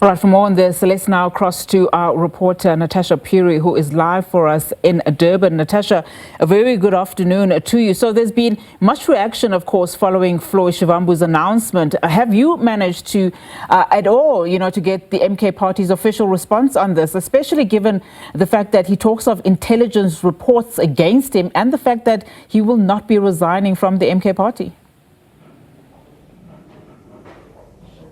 All right, for more on this, let's now cross to our reporter, Natasha Phiri, who is live for us in Durban. Natasha, a very good afternoon to you. So there's been much reaction, of course, following Floyd Shivambu's announcement. Have you managed to, at all, to get the MK party's official response on this, especially given the fact that he talks of intelligence reports against him and the fact that he will not be resigning from the MK party?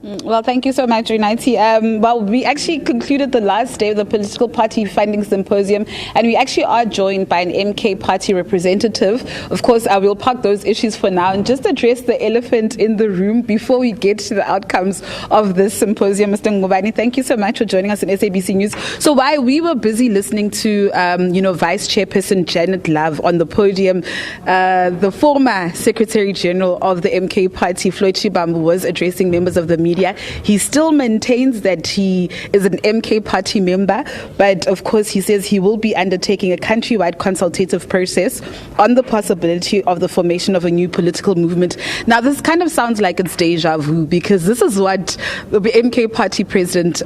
Well, thank you so much, Renati. Well, we actually concluded the last day of the political party funding symposium, and we actually are joined by an MK party representative. Of course, we'll park those issues for now and just address the elephant in the room before we get to the outcomes of this symposium. Mr. Ngubane, thank you so much for joining us on SABC News. So while we were busy listening to, Vice Chairperson Janet Love on the podium, the former Secretary General of the MK party, Floyd Shivambu, was addressing members of the media. He still maintains that he is an MK party member, but of course he says he will be undertaking a countrywide consultative process on the possibility of the formation of a new political movement. Now, this kind of sounds like it's deja vu, because this is what the MK party president,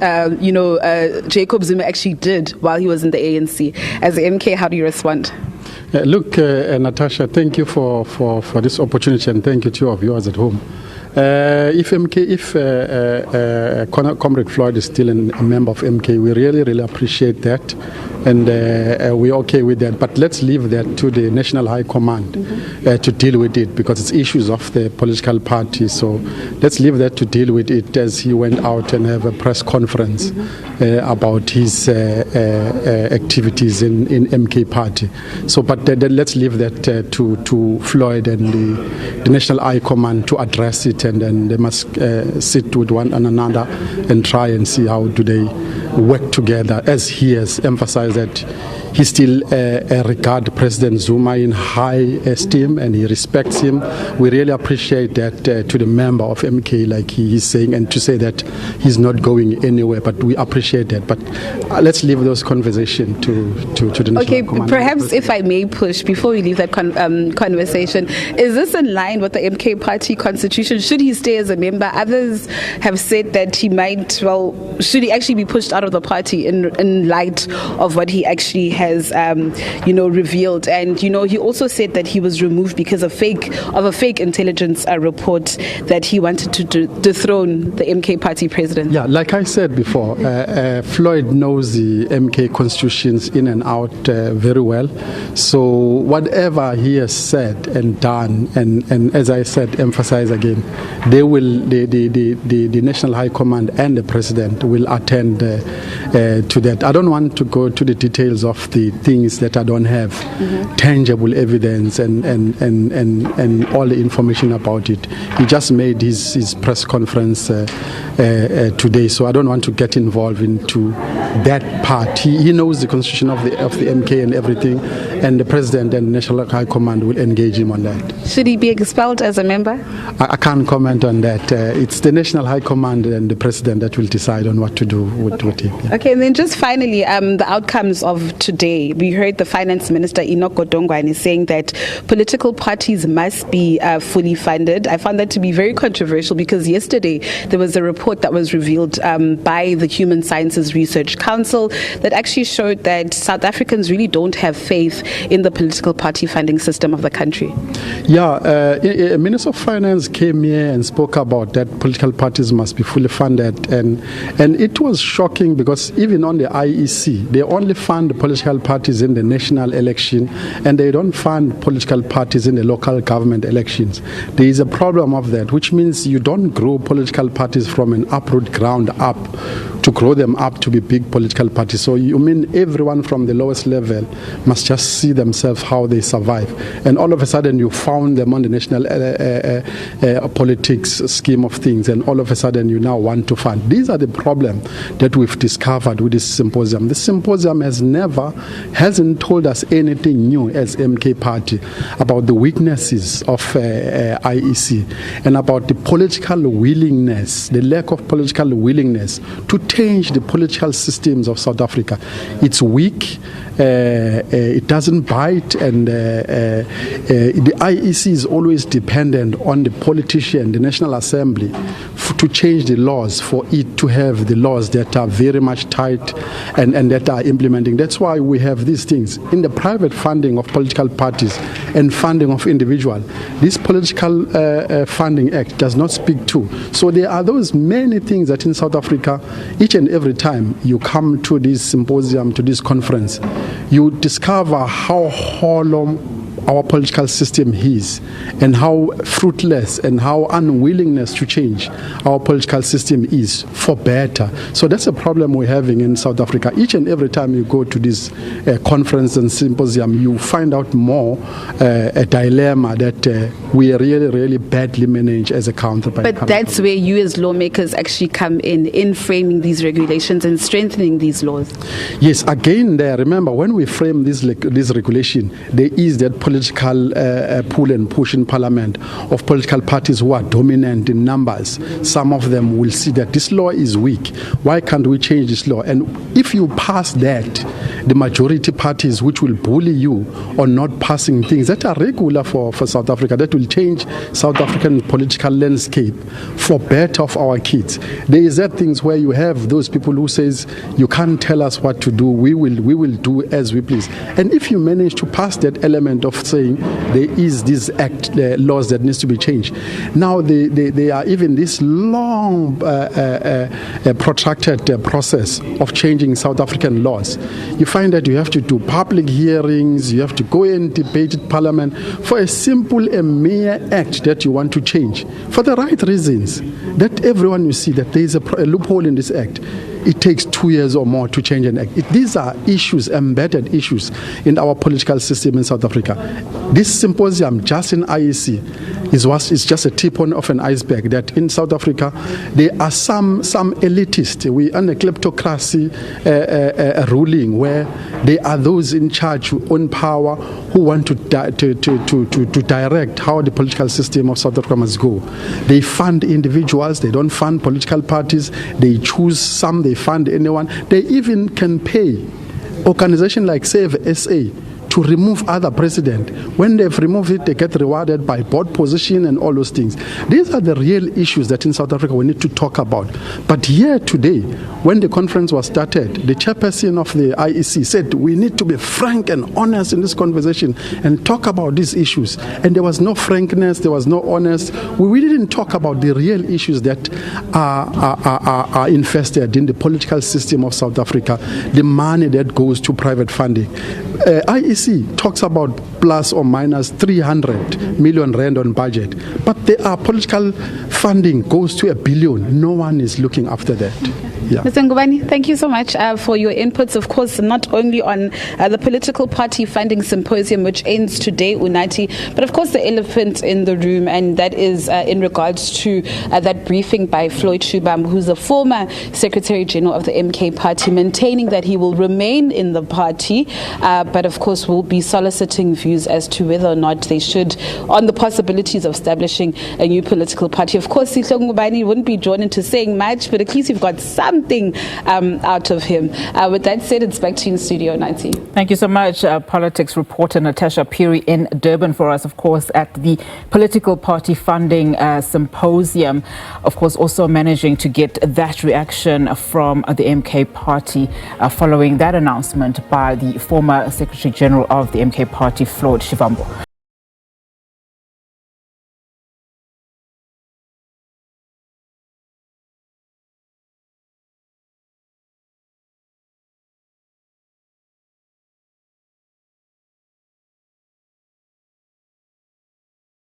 Jacob Zuma, actually did while he was in the ANC. As MK, how do you respond? Look, Natasha, thank you for this opportunity, and thank you to your viewers at home. If Comrade Floyd is still a member of MK, we really appreciate that, and we're okay with that. But let's leave that to the National High Command to deal with it, because it's issues of the political party. So let's leave that to deal with it, as he went out and have a press conference about his activities in MK party. So, but let's leave that to Floyd and the National High Command to address it. And then they must sit with one another and try and see how do they work together, as he has emphasized that he still regards President Zuma in high esteem and he respects him. We really appreciate that to the member of MK, like he is saying, and to say that he's not going anywhere, but we appreciate that. But let's leave those conversations to the National Command. Perhaps if I may push, before we leave that conversation, is this in line with the MK party constitution? Should he stay as a member? Others have said that he might, should he actually be pushed out of the party in light of what he actually has revealed? And he also said that he was removed because of a fake intelligence report that he wanted to dethrone the MK party president. Yeah, like I said before, Floyd knows the MK constitutions in and out very well. So whatever he has said and done, and as I said, emphasize again, the National High Command and the president will attend to that. I don't want to go to the details of the things that I don't have tangible evidence and all the information about it. He just made his press conference today, so I don't want to get involved into that part. He knows the constitution of the MK and everything, and the president and the National High Command will engage him on that. Should he be expelled as a member? I can't comment on that. It's the National High Command and the president that will decide on what to do with him. Yeah. Okay, and then just finally, the outcomes of today. We heard the finance minister, Enoch Godongwana, saying that political parties must be fully funded. I found that to be very controversial, because yesterday there was a report that was revealed by the Human Sciences Research Council that actually showed that South Africans really don't have faith in the political party funding system of the country. Yeah, Minister of Finance came here and spoke about that political parties must be fully funded, and it was shocking, because even on the IEC, they only fund political parties in the national election, and they don't fund political parties in the local government elections. There is a problem of that, which means you don't grow political parties from an uproot ground up to grow them up to be big political parties. So you mean everyone from the lowest level must just see themselves how they survive, and all of a sudden you found them on the national politics scheme of things, and all of a sudden you now want to fund. These are the problems that we've discovered with this symposium. This symposium hasn't told us anything new as MK party about the weaknesses of IEC and about the political willingness, the lack of political willingness to change the political systems of South Africa. It's weak. It doesn't bite, and the IEC is always dependent on the politician, the National Assembly, to change the laws, for it to have the laws that are very much tight and that are implementing. That's why we have these things. In the private funding of political parties and funding of individuals, this Political Funding Act does not speak to. So there are those many things that in South Africa, each and every time you come to this symposium, to this conference, you discover how hollow our political system is, and how fruitless and how unwillingness to change our political system is for better. So that's a problem we're having in South Africa. Each and every time you go to this conference and symposium, you find out more a dilemma that we are really badly managed as a country. But that's where you as lawmakers actually come in framing these regulations and strengthening these laws. Yes, again there, remember, when we frame this regulation, there is that political pull and push in parliament of political parties who are dominant in numbers. Some of them will see that this law is weak. Why can't we change this law? And if you pass that, the majority parties which will bully you on not passing things that are regular for South Africa, that will change South African political landscape for better of our kids. There is that things where you have those people who says, you can't tell us what to do, we will do as we please. And if you manage to pass that element of saying there is this act, laws that needs to be changed. Now they are even this long protracted process of changing South African laws. You find that you have to do public hearings, you have to go and debate at parliament for a simple and mere act that you want to change for the right reasons, that everyone will see that there is a loophole in this act. It takes 2 years or more to change an act. These are issues, embedded issues in our political system in South Africa. This symposium just in IEC is just a tip of an iceberg, that in South Africa there are some elitist, we under kleptocracy ruling, where there are those in charge who own power, who want to direct how the political system of South Africa must go. They fund individuals, they don't fund political parties, they choose some, they fund anyone. They even can pay organizations like Save SA to remove other president. When they've removed it, they get rewarded by board position and all those things. These are the real issues that in South Africa we need to talk about. But here today, when the conference was started, the chairperson of the IEC said we need to be frank and honest in this conversation and talk about these issues. And there was no frankness, there was no honest. We didn't talk about the real issues that are infested in the political system of South Africa, the money that goes to private funding. IEC talks about plus or minus 300 million rand on budget, but there are political funding goes to 1 billion. No one is looking after that. Yeah. Mr. Ngubane, thank you so much for your inputs, of course, not only on the political party funding symposium, which ends today, Unathi, but of course the elephant in the room, and that is in regards to that briefing by Floyd Shivambu, who's the former Secretary General of the MK party, maintaining that he will remain in the party, but of course will be soliciting views as to whether or not they should, on the possibilities of establishing a new political party. Of course, Sihle Ngubane wouldn't be drawn into saying much, but at least you've got something out of him. With that said, it's back to you in Studio 90. Thank you so much, politics reporter Natasha Phiri in Durban for us, of course, at the political party funding symposium. Of course, also managing to get that reaction from the MK party following that announcement by the former Secretary General of the MK party, Floyd Shivambu.